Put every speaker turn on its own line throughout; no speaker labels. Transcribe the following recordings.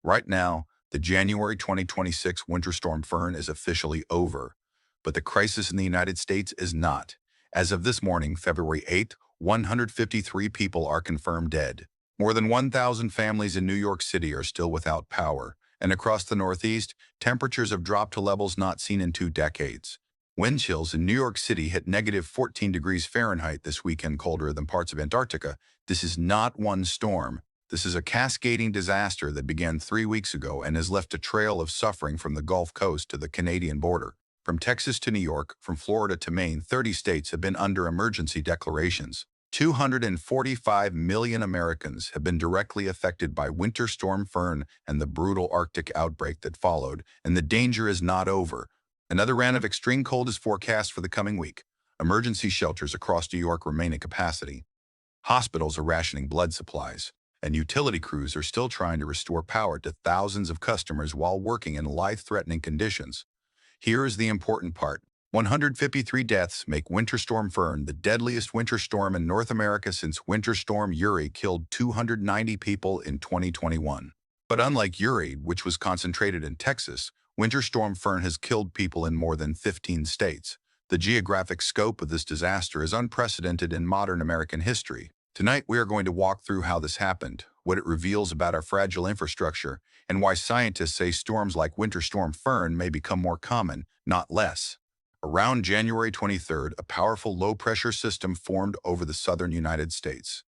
Right now, the January 2026 winter storm Fern is officially over, but the crisis in the United States is not. As of this morning, February 8th, 153 people are confirmed dead. More than 1,000 families in New York City are still without power, and across the Northeast, temperatures have dropped to levels not seen in 2 decades. Wind chills in New York City hit negative 14 degrees Fahrenheit this weekend, colder than parts of Antarctica. This is not one storm. This is a cascading disaster that began 3 weeks ago and has left a trail of suffering from the Gulf Coast to the Canadian border. From Texas to New York, from Florida to Maine, 30 states have been under emergency declarations. 245 million Americans have been directly affected by Winter Storm Fern and the brutal Arctic outbreak that followed, and the danger is not over. Another round of extreme cold is forecast for the coming week. Emergency shelters across New York remain at capacity. Hospitals are rationing blood supplies, and utility crews are still trying to restore power to thousands of customers while working in life-threatening conditions. Here is the important part. 153 deaths make Winter Storm Fern the deadliest winter storm in North America since Winter Storm Uri killed 290 people in 2021. But unlike Uri, which was concentrated in Texas, Winter Storm Fern has killed people in more than 15 states. The geographic scope of this disaster is unprecedented in modern American history. Tonight, we are going to walk through how this happened, what it reveals about our fragile infrastructure, and why scientists say storms like Winter Storm Fern may become more common, not less. Around January 23rd, a powerful low-pressure system formed over the southern United States.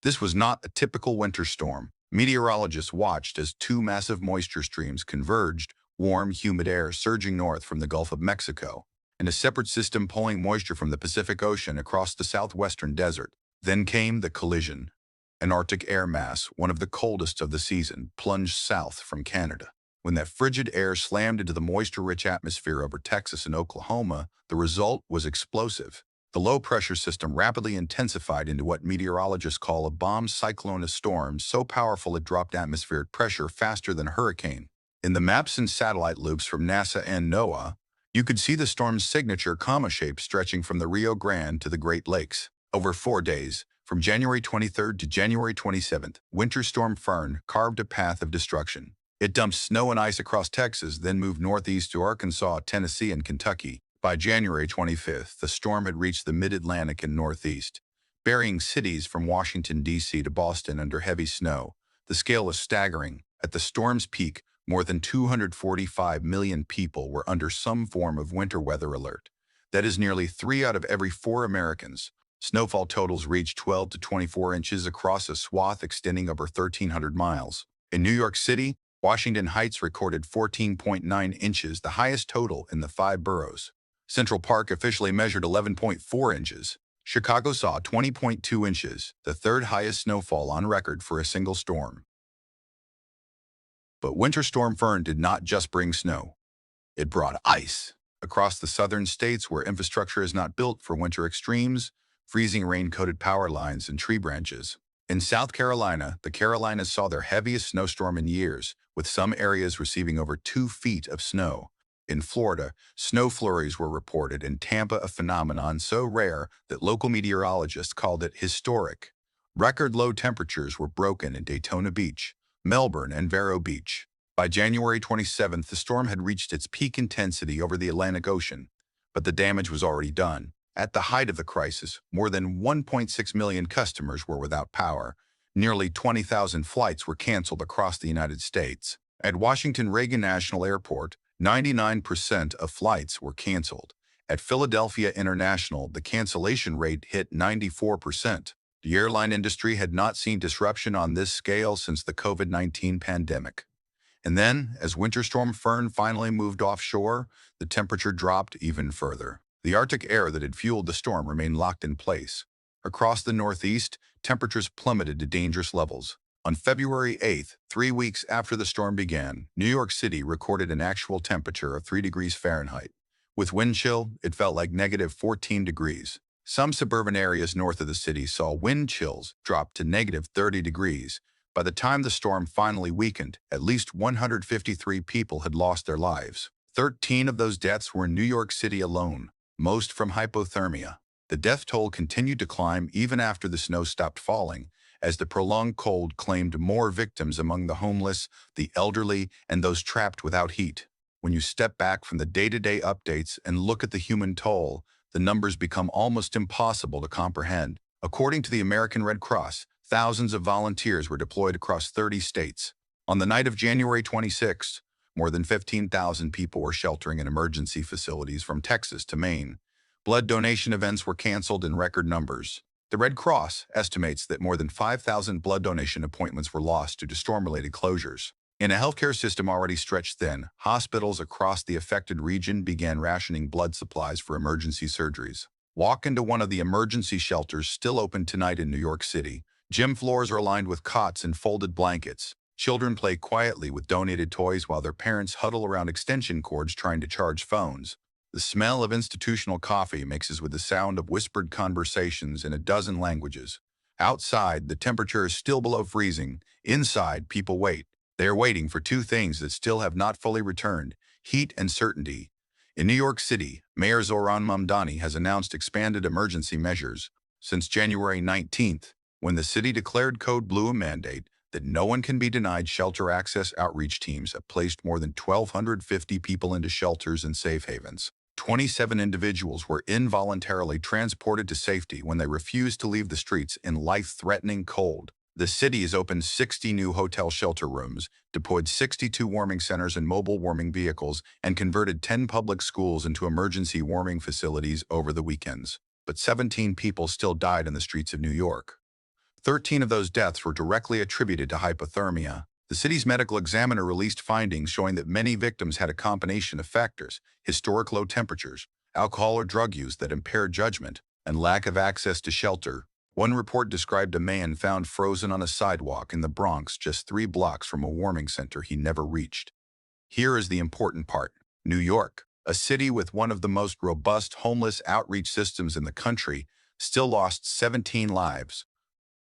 This was not a typical winter storm. Meteorologists watched as two massive moisture streams converged, warm, humid air surging north from the Gulf of Mexico, and a separate system pulling moisture from the Pacific Ocean across the southwestern desert. Then came the collision. An Arctic air mass, one of the coldest of the season, plunged south from Canada. When that frigid air slammed into the moisture-rich atmosphere over Texas and Oklahoma, the result was explosive. The low-pressure system rapidly intensified into what meteorologists call a bomb cyclone, a storm so powerful it dropped atmospheric pressure faster than a hurricane. In the maps and satellite loops from NASA and NOAA, you could see the storm's signature comma shape stretching from the Rio Grande to the Great Lakes. Over 4 days, from January 23rd to January 27th, Winter Storm Fern carved a path of destruction. It dumped snow and ice across Texas, then moved northeast to Arkansas, Tennessee, and Kentucky. By January 25th, the storm had reached the mid-Atlantic and northeast, burying cities from Washington, D.C. to Boston under heavy snow. The scale was staggering. At the storm's peak, more than 245 million people were under some form of winter weather alert. That is nearly 3 out of every 4 Americans. Snowfall totals reached 12 to 24 inches across a swath extending over 1,300 miles. In New York City, Washington Heights recorded 14.9 inches, the highest total in the 5 boroughs. Central Park officially measured 11.4 inches. Chicago saw 20.2 inches, the third highest snowfall on record for a single storm. But Winter Storm Fern did not just bring snow. It brought ice. Across the southern states where infrastructure is not built for winter extremes, freezing rain-coated power lines and tree branches. In South Carolina, the Carolinas saw their heaviest snowstorm in years, with some areas receiving over 2 feet of snow. In Florida, snow flurries were reported, in Tampa a phenomenon so rare that local meteorologists called it historic. Record low temperatures were broken in Daytona Beach, Melbourne, and Vero Beach. By January 27th, the storm had reached its peak intensity over the Atlantic Ocean, but the damage was already done. At the height of the crisis, more than 1.6 million customers were without power. Nearly 20,000 flights were canceled across the United States. At Washington Reagan National Airport, 99% of flights were canceled. At Philadelphia International, the cancellation rate hit 94%. The airline industry had not seen disruption on this scale since the COVID-19 pandemic. And then, as Winter Storm Fern finally moved offshore, the temperature dropped even further. The Arctic air that had fueled the storm remained locked in place. Across the Northeast, temperatures plummeted to dangerous levels. On February 8th, 3 weeks after the storm began, New York City recorded an actual temperature of 3 degrees Fahrenheit. With wind chill, it felt like negative 14 degrees. Some suburban areas north of the city saw wind chills drop to negative 30 degrees. By the time the storm finally weakened, at least 153 people had lost their lives. 13 of those deaths were in New York City alone, most from hypothermia. The death toll continued to climb even after the snow stopped falling, as the prolonged cold claimed more victims among the homeless, the elderly, and those trapped without heat. When you step back from the day-to-day updates and look at the human toll, the numbers become almost impossible to comprehend. According to the American Red Cross, thousands of volunteers were deployed across 30 states. On the night of January 26th, more than 15,000 people were sheltering in emergency facilities from Texas to Maine. Blood donation events were canceled in record numbers. The Red Cross estimates that more than 5,000 blood donation appointments were lost due to storm-related closures. In a healthcare system already stretched thin, hospitals across the affected region began rationing blood supplies for emergency surgeries. Walk into one of the emergency shelters still open tonight in New York City. Gym floors are lined with cots and folded blankets. Children play quietly with donated toys while their parents huddle around extension cords trying to charge phones. The smell of institutional coffee mixes with the sound of whispered conversations in a dozen languages. Outside, the temperature is still below freezing. Inside, people wait. They are waiting for two things that still have not fully returned: heat and certainty. In New York City, Mayor Zohran Mamdani has announced expanded emergency measures. Since January 19th, when the city declared Code Blue a mandate that no one can be denied shelter access, outreach teams have placed more than 1,250 people into shelters and safe havens. 27 individuals were involuntarily transported to safety when they refused to leave the streets in life-threatening cold. The city has opened 60 new hotel shelter rooms, deployed 62 warming centers and mobile warming vehicles, and converted 10 public schools into emergency warming facilities over the weekends. But 17 people still died in the streets of New York. 13 of those deaths were directly attributed to hypothermia. The city's medical examiner released findings showing that many victims had a combination of factors: historic low temperatures, alcohol or drug use that impaired judgment, and lack of access to shelter. One report described a man found frozen on a sidewalk in the Bronx just 3 blocks from a warming center he never reached. Here is the important part. New York, a city with one of the most robust homeless outreach systems in the country, still lost 17 lives.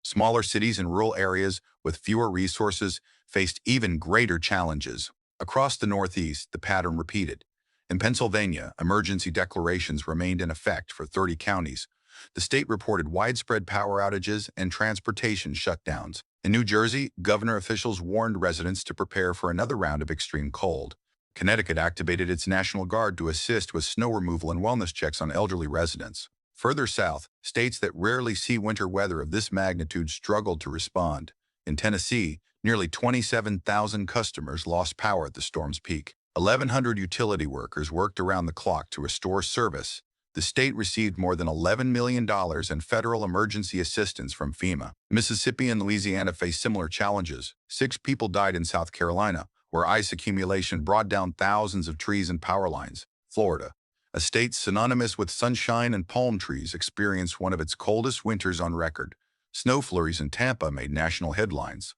Smaller cities and rural areas with fewer resources faced even greater challenges. Across the Northeast, the pattern repeated. In Pennsylvania, emergency declarations remained in effect for 30 counties. The state reported widespread power outages and transportation shutdowns. In New Jersey, governor officials warned residents to prepare for another round of extreme cold. Connecticut activated its National Guard to assist with snow removal and wellness checks on elderly residents. Further south, states that rarely see winter weather of this magnitude struggled to respond. In Tennessee, nearly 27,000 customers lost power at the storm's peak. 1,100 utility workers worked around the clock to restore service. The state received more than $11 million in federal emergency assistance from FEMA. Mississippi and Louisiana faced similar challenges. 6 people died in South Carolina, where ice accumulation brought down thousands of trees and power lines. Florida, a state synonymous with sunshine and palm trees, experienced one of its coldest winters on record. Snow flurries in Tampa made national headlines.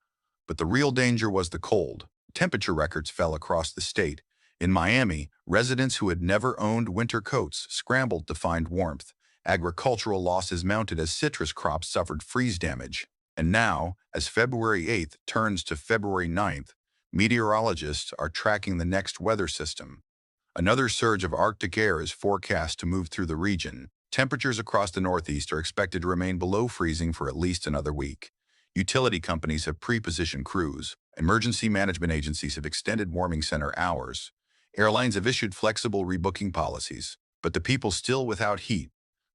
But the real danger was the cold. Temperature records fell across the state. In Miami, residents who had never owned winter coats scrambled to find warmth. Agricultural losses mounted as citrus crops suffered freeze damage. And now, as February 8th turns to February 9th, meteorologists are tracking the next weather system. Another surge of Arctic air is forecast to move through the region. Temperatures across the Northeast are expected to remain below freezing for at least another week. Utility companies have pre-positioned crews. Emergency management agencies have extended warming center hours. Airlines have issued flexible rebooking policies. But the people still without heat,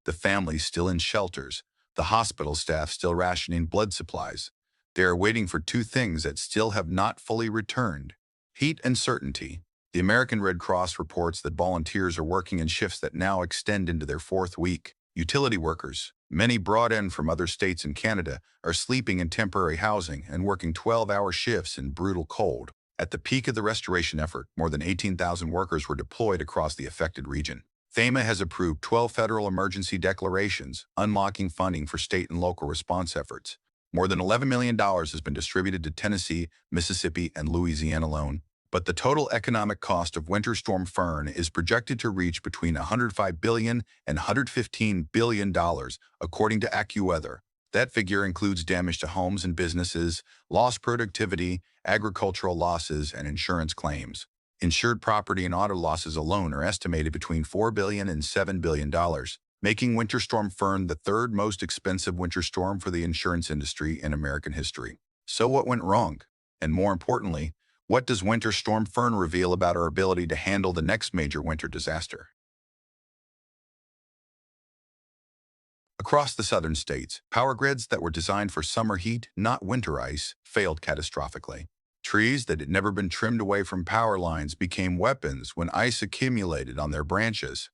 the families still in shelters, the hospital staff still rationing blood supplies. They are waiting for two things that still have not fully returned: heat and certainty. The American Red Cross reports that volunteers are working in shifts that now extend into their 4th week. Utility workers, many brought in from other states and Canada, are sleeping in temporary housing and working 12-hour shifts in brutal cold. At the peak of the restoration effort, more than 18,000 workers were deployed across the affected region. FEMA has approved 12 federal emergency declarations, unlocking funding for state and local response efforts. More than $11 million has been distributed to Tennessee, Mississippi, and Louisiana alone. But the total economic cost of Winter Storm Fern is projected to reach between $105 billion and $115 billion, according to AccuWeather. That figure includes damage to homes and businesses, lost productivity, agricultural losses, and insurance claims. Insured property and auto losses alone are estimated between $4 billion and $7 billion. making Winter Storm Fern the third most expensive winter storm for the insurance industry in American history. So what went wrong? And more importantly, what does Winter Storm Fern reveal about our ability to handle the next major winter disaster? Across the southern states, power grids that were designed for summer heat, not winter ice, failed catastrophically. Trees that had never been trimmed away from power lines became weapons when ice accumulated on their branches.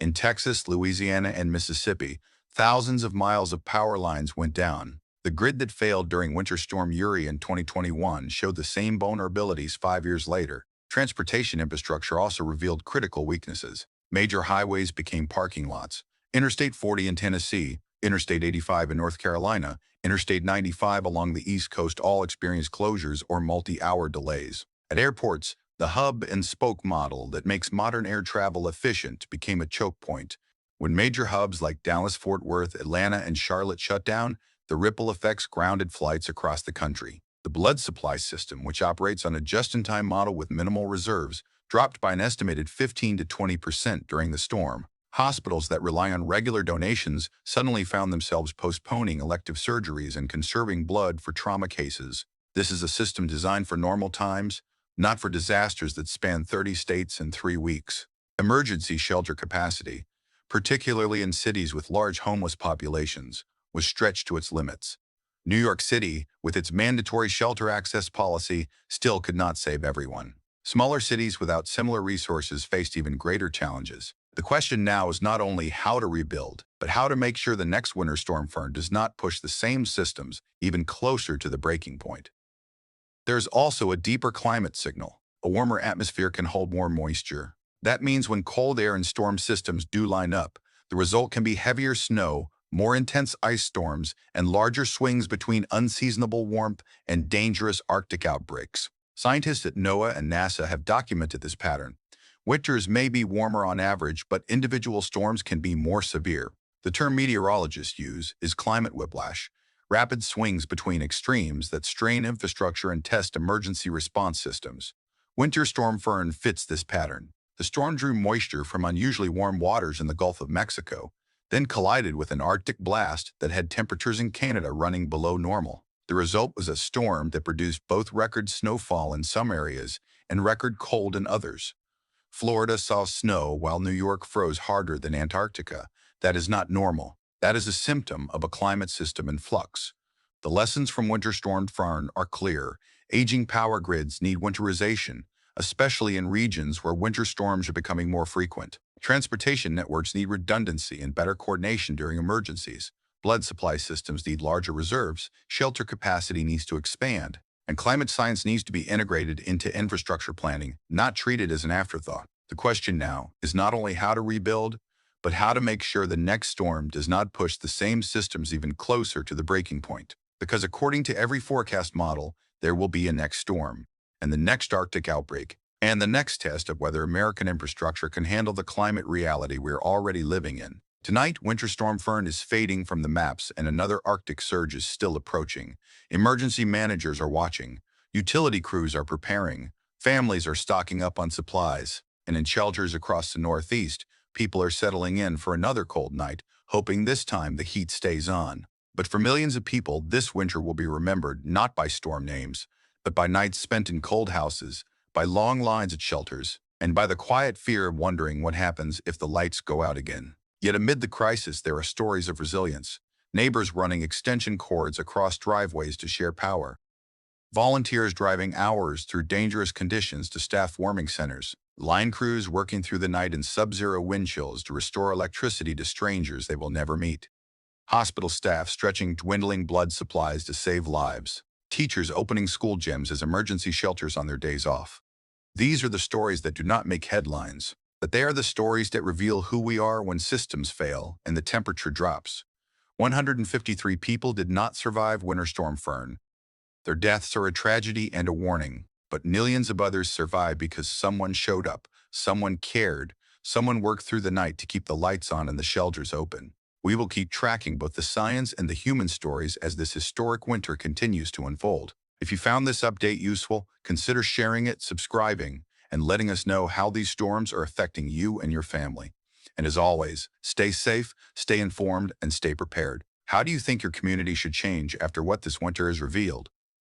In Texas, Louisiana, and Mississippi, thousands of miles of power lines went down. The grid that failed during Winter Storm Uri in 2021 showed the same vulnerabilities 5 years later. Transportation infrastructure also revealed critical weaknesses. Major highways became parking lots. Interstate 40 in Tennessee, Interstate 85 in North Carolina, Interstate 95 along the East Coast all experienced closures or multi-hour delays. At airports, the hub and spoke model that makes modern air travel efficient became a choke point. When major hubs like Dallas-Fort Worth, Atlanta, and Charlotte shut down, the ripple effects grounded flights across the country. The blood supply system, which operates on a just-in-time model with minimal reserves, dropped by an estimated 15 to 20% during the storm. Hospitals that rely on regular donations suddenly found themselves postponing elective surgeries and conserving blood for trauma cases. This is a system designed for normal times, not for disasters that span 30 states in 3 weeks. Emergency shelter capacity, particularly in cities with large homeless populations, was stretched to its limits. New York City, with its mandatory shelter access policy, still could not save everyone. Smaller cities without similar resources faced even greater challenges. The question now is not only how to rebuild, but how to make sure the next winter storm Fern does not push the same systems even closer to the breaking point. There's also a deeper climate signal. A warmer atmosphere can hold more moisture. That means when cold air and storm systems do line up, the result can be heavier snow, more intense ice storms, and larger swings between unseasonable warmth and dangerous Arctic outbreaks. Scientists at NOAA and NASA have documented this pattern. Winters may be warmer on average, but individual storms can be more severe. The term meteorologists use is climate whiplash, rapid swings between extremes that strain infrastructure and test emergency response systems. Winter Storm Fern fits this pattern. The storm drew moisture from unusually warm waters in the Gulf of Mexico, then collided with an Arctic blast that had temperatures in Canada running below normal. The result was a storm that produced both record snowfall in some areas and record cold in others. Florida saw snow while New York froze harder than Antarctica. That is not normal. That is a symptom of a climate system in flux. The lessons from Winter Storm Fern are clear. Aging power grids need winterization, especially in regions where winter storms are becoming more frequent. Transportation networks need redundancy and better coordination during emergencies. Blood supply systems need larger reserves. Shelter capacity needs to expand. And climate science needs to be integrated into infrastructure planning, not treated as an afterthought. The question now is not only how to rebuild, but how to make sure the next storm does not push the same systems even closer to the breaking point. Because according to every forecast model, there will be a next storm, and the next Arctic outbreak, and the next test of whether American infrastructure can handle the climate reality we're already living in. Tonight, Winter Storm Fern is fading from the maps and another Arctic surge is still approaching. Emergency managers are watching. Utility crews are preparing. Families are stocking up on supplies. And in shelters across the Northeast, people are settling in for another cold night, hoping this time the heat stays on. But for millions of people, this winter will be remembered not by storm names, but by nights spent in cold houses, by long lines at shelters, and by the quiet fear of wondering what happens if the lights go out again. Yet amid the crisis, there are stories of resilience. Neighbors running extension cords across driveways to share power. Volunteers driving hours through dangerous conditions to staff warming centers. Line crews working through the night in sub-zero wind chills to restore electricity to strangers they will never meet. Hospital staff stretching dwindling blood supplies to save lives. Teachers opening school gyms as emergency shelters on their days off. These are the stories that do not make headlines, but they are the stories that reveal who we are when systems fail and the temperature drops. 153 people did not survive Winter Storm Fern. Their deaths are a tragedy and a warning, but millions of others survived because someone showed up, someone cared, someone worked through the night to keep the lights on and the shelters open. We will keep tracking both the science and the human stories as this historic winter continues to unfold. If you found this update useful, consider sharing it, subscribing, and letting us know how these storms are affecting you and your family. And as always, stay safe, stay informed, and stay prepared. How do you think your community should change after what this winter has revealed?